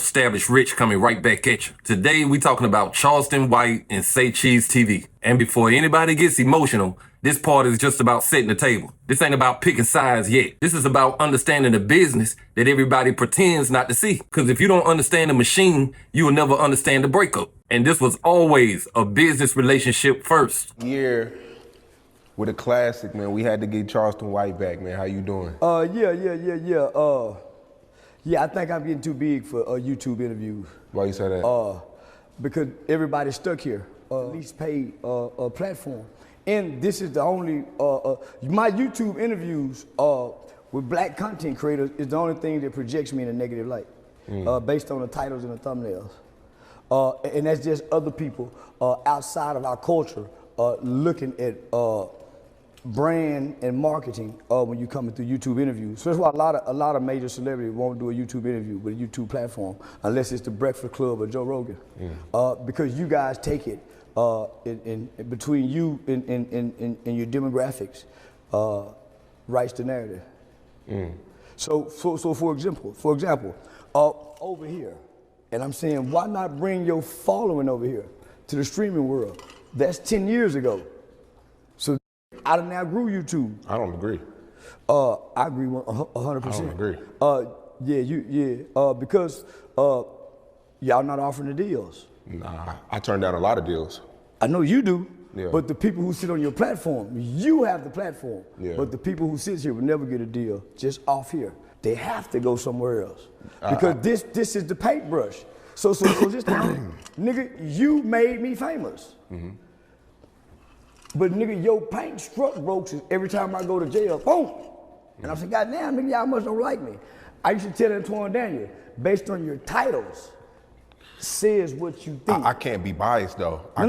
established Rich coming right back at you. Today we talking about Charleston White and R.I.C.H TV. And before anybody gets emotional, this part is just about setting the table. This ain't about picking sides yet. This is about understanding the business that everybody pretends not to see. Because if you don't understand the machine, you will never understand the breakup. And this was always a business relationship first. Year with a classic, man. We had to get Charleston White back, man. How you doing? Yeah, I think I'm getting too big for YouTube interviews. Why you say that? Because everybody's stuck here. Least paid platform. And this is the only, my YouTube interviews with black content creators is the only thing that projects me in a negative light, based on the titles and the thumbnails. And that's just other people outside of our culture looking at brand and marketing when you're coming through YouTube interviews. So that's why a lot of major celebrities won't do a YouTube interview with a YouTube platform unless it's the Breakfast Club or Joe Rogan, because you guys take it in between you and your demographics, writes the narrative. So for example, over here, and I'm saying, why not bring your following over here to the streaming world? That's 10 years ago. So I done outgrew YouTube. I don't agree. I agree 100%. I don't agree. Because y'all not offering the deals. Nah, I turned down a lot of deals. I know you do, Yeah. but the people who sit on your platform, you have the platform. Yeah. But the people who sit here will never get a deal just off here. They have to go somewhere else. Because this is the paintbrush. So just nigga, you made me famous. But nigga, your paint struck broke every time I go to jail, boom. And I'm saying, goddamn, nigga, y'all must don't like me. I used to tell Antoine Daniel, based on your titles, says what you think. I can't be biased though. When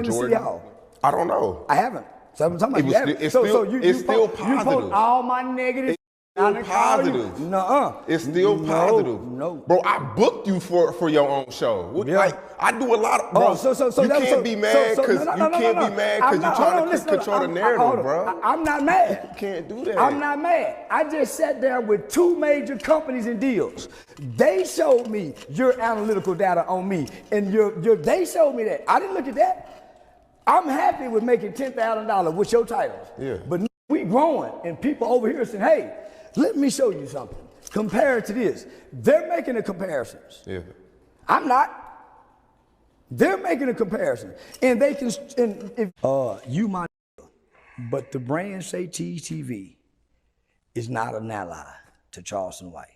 Jordan, I don't know. I haven't. So I'm talking about It's still positive. You post all my negative. Still positive. Nuh-uh. It's still positive. No. Bro, I booked you for your own show. Yeah. Like, I do a lot of, bro, you can't be mad because you're trying to control the narrative, bro. I'm not mad. You can't do that. I'm not mad. I just sat down with 2 major companies and deals. They showed me your analytical data on me, and they showed me that. I didn't look at that. I'm happy with making $10,000 with your titles. Yeah. But we growing, and people over here saying, hey, let me show you something. Compare it to this. They're making the comparisons. Yeah. I'm not. They're making a comparison. And they can, you my but the brand R.I.C.H TV is not an ally to Charleston White.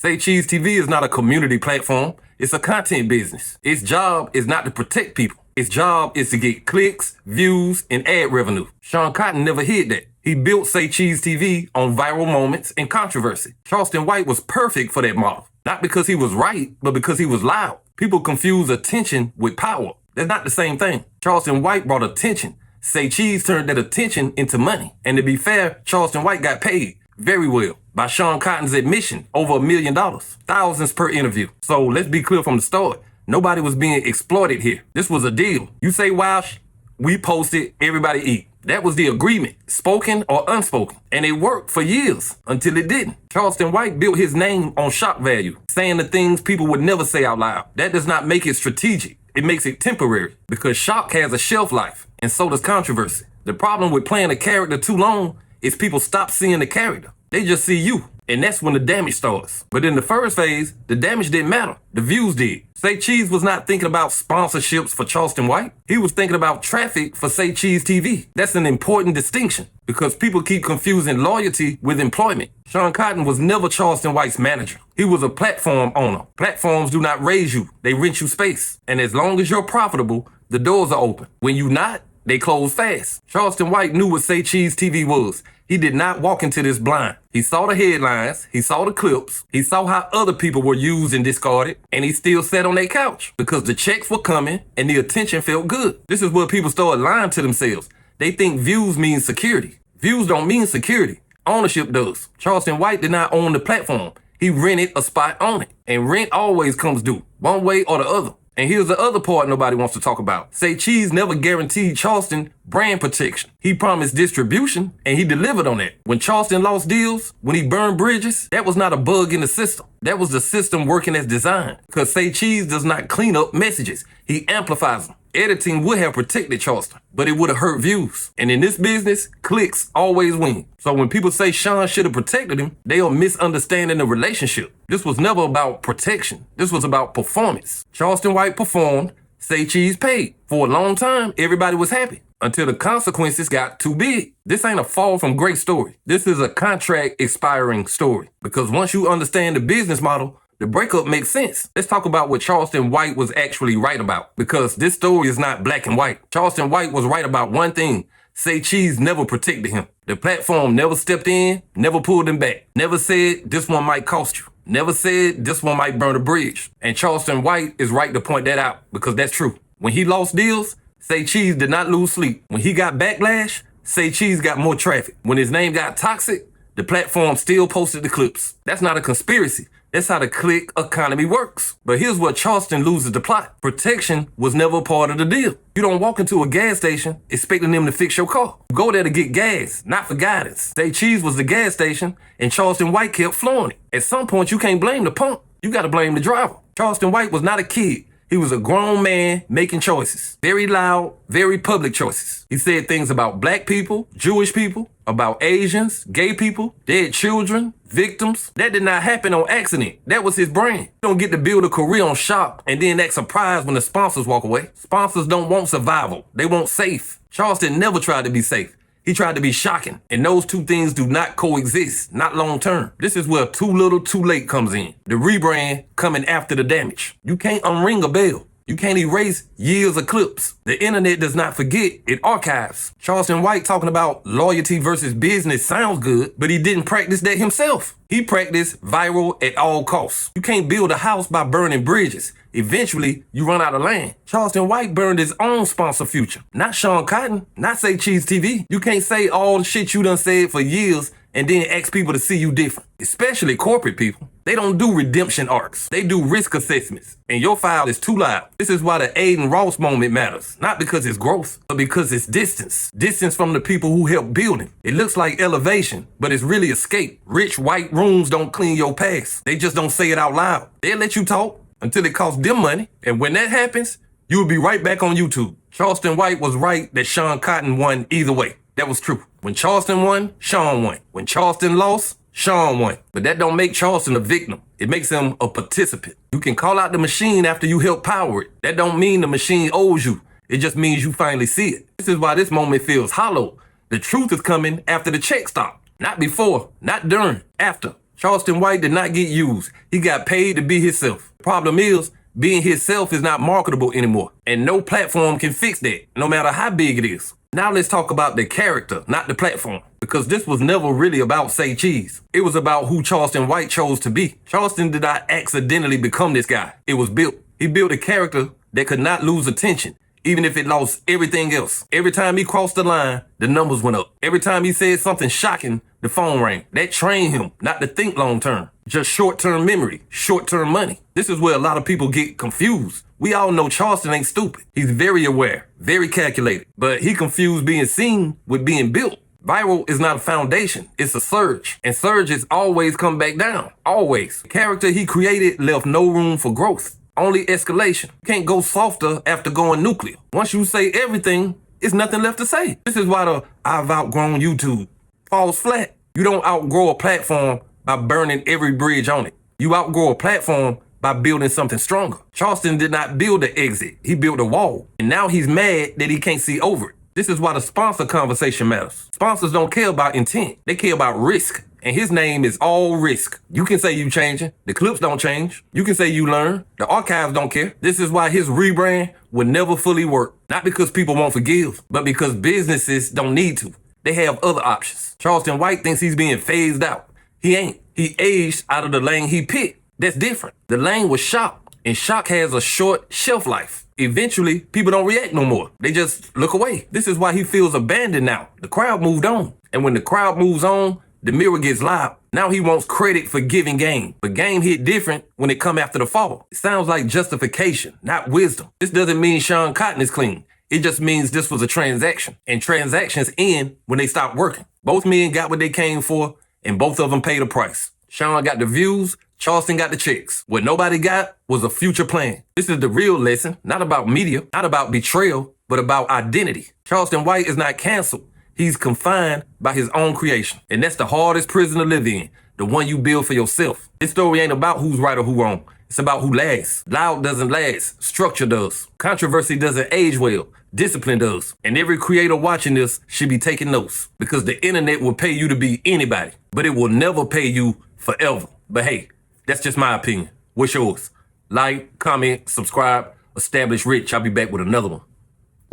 R.I.C.H TV is not a community platform. It's a content business. Its job is not to protect people. Its job is to get clicks, views, and ad revenue. Sean Cotton never hid that. He built R.I.C.H TV on viral moments and controversy. Charleston White was perfect for that model. Not because he was right, but because he was loud. People confuse attention with power. That's not the same thing. Charleston White brought attention. R.I.C.H turned that attention into money. And to be fair, Charleston White got paid very well. By Sean Cotton's admission, over $1 million. Thousands per interview. So let's be clear from the start. Nobody was being exploited here. This was a deal. You say Welsh, we posted, everybody eat. That was the agreement, spoken or unspoken. And it worked for years until it didn't. Charleston White built his name on shock value, saying the things people would never say out loud. That does not make it strategic. It makes it temporary because shock has a shelf life, and so does controversy. The problem with playing a character too long is people stop seeing the character. They just see you. And that's when the damage starts. But in the first phase, the damage didn't matter. The views did. R.I.C.H was not thinking about sponsorships for Charleston White. He was thinking about traffic for R.I.C.H TV. That's an important distinction because people keep confusing loyalty with employment. Sean Cotton was never Charleston White's manager. He was a platform owner. Platforms do not raise you. They rent you space. And as long as you're profitable, the doors are open. When you're not, they close fast. Charleston White knew what R.I.C.H TV was. He did not walk into this blind. He saw the headlines, he saw the clips, he saw how other people were used and discarded, and he still sat on their couch because the checks were coming and the attention felt good. This is where people start lying to themselves. They think views mean security. Views don't mean security. Ownership does. Charleston White did not own the platform. He rented a spot on it, and rent always comes due, one way or the other. And here's the other part nobody wants to talk about. Say Cheese never guaranteed Charleston brand protection. He promised distribution, and he delivered on that. When Charleston lost deals, when he burned bridges, that was not a bug in the system. That was the system working as designed. Because Say Cheese does not clean up messages. He amplifies them. Editing would have protected Charleston, but it would have hurt views. And in this business, clicks always win. So when people say Sean should have protected him, they are misunderstanding the relationship. This was never about protection. This was about performance. Charleston White performed, Say Cheese paid. For a long time, everybody was happy until the consequences got too big. This ain't a fall from grace story. This is a contract expiring story. Because once you understand the business model, the breakup makes sense. Let's talk about what Charleston White was actually right about, because this story is not black and white. Charleston White was right about one thing. Say Cheese never protected him. The platform never stepped in, never pulled him back, never said this one might cost you, never said this one might burn a bridge. And Charleston White is right to point that out, because that's true. When he lost deals, Say Cheese did not lose sleep. When he got backlash, Say Cheese got more traffic. When his name got toxic, the platform still posted the clips. That's not a conspiracy. That's how the click economy works. But here's where Charleston loses the plot. Protection was never a part of the deal. You don't walk into a gas station expecting them to fix your car. You go there to get gas, not for guidance. Say Cheese was the gas station, and Charleston White kept flowing it. At some point, you can't blame the pump. You gotta blame the driver. Charleston White was not a kid. He was a grown man making choices. Very loud, very public choices. He said things about black people, Jewish people, about Asians, gay people, dead children, victims. That did not happen on accident. That was his brand. You don't get to build a career on shock and then act surprised when the sponsors walk away. Sponsors don't want survival. They want safe. Charleston never tried to be safe. He tried to be shocking. And those two things do not coexist, not long term. This is where too little, too late comes in. The rebrand coming after the damage. You can't unring a bell. You can't erase years of clips. The internet does not forget, it archives. Charleston White talking about loyalty versus business sounds good, but he didn't practice that himself. He practiced viral at all costs. You can't build a house by burning bridges. Eventually, you run out of land. Charleston White burned his own sponsor future. Not Sean Cotton, not Say Cheese TV. You can't say all the shit you done said for years and then ask people to see you different. Especially corporate people. They don't do redemption arcs. They do risk assessments. And your file is too loud. This is why the Aiden Ross moment matters. Not because it's growth, but because it's distance. Distance from the people who helped build him. It looks like elevation, but it's really escape. Rich white rooms don't clean your past. They just don't say it out loud. They'll let you talk until it costs them money. And when that happens, you'll be right back on YouTube. Charleston White was right that Sean Cotton won either way. That was true. When Charleston won, Sean won. When Charleston lost, Sean won. But that don't make Charleston a victim. It makes him a participant. You can call out the machine after you help power it. That don't mean the machine owes you. It just means you finally see it. This is why this moment feels hollow. The truth is coming after the check stop. Not before, not during, after. Charleston White did not get used. He got paid to be himself. Problem is, being himself is not marketable anymore. And no platform can fix that, no matter how big it is. Now let's talk about the character, not the platform. Because this was never really about Say Cheese. It was about who Charleston White chose to be. Charleston did not accidentally become this guy. It was built. He built a character that could not lose attention, even if it lost everything else. Every time he crossed the line, the numbers went up. Every time he said something shocking, the phone rang. That trained him not to think long term. Just short-term memory, short-term money. This is where a lot of people get confused. We all know Charleston ain't stupid. He's very aware, very calculated, but he confused being seen with being built. Viral is not a foundation, it's a surge. And surges always come back down, always. The character he created left no room for growth, only escalation. You can't go softer after going nuclear. Once you say everything, it's nothing left to say. This is why the I've outgrown YouTube falls flat. You don't outgrow a platform by burning every bridge on it. You outgrow a platform by building something stronger. Charleston did not build an exit, he built a wall. And now he's mad that he can't see over it. This is why the sponsor conversation matters. Sponsors don't care about intent, they care about risk. And his name is all risk. You can say you changing, the clips don't change. You can say you learn, the archives don't care. This is why his rebrand will never fully work. Not because people won't forgive, but because businesses don't need to. They have other options. Charleston White thinks he's being phased out. He ain't. He aged out of the lane he picked. That's different. The lane was shock, and shock has a short shelf life. Eventually, people don't react no more. They just look away. This is why he feels abandoned now. The crowd moved on. And when the crowd moves on, the mirror gets loud. Now he wants credit for giving game. But game hit different when it come after the fall. It sounds like justification, not wisdom. This doesn't mean Sean Cotton is clean. It just means this was a transaction. And transactions end when they stop working. Both men got what they came for, and both of them paid a price. Sean got the views, Charleston got the checks. What nobody got was a future plan. This is the real lesson, not about media, not about betrayal, but about identity. Charleston White is not canceled. He's confined by his own creation. And that's the hardest prison to live in, the one you build for yourself. This story ain't about who's right or who wrong. It's about who lasts. Loud doesn't last. Structure does. Controversy doesn't age well. Discipline does. And every creator watching this should be taking notes, because the internet will pay you to be anybody, but it will never pay you forever. But hey, that's just my opinion. What's yours? Like, comment, subscribe. Establish Rich. I'll be back with another one.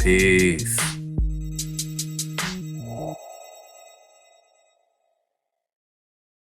Peace.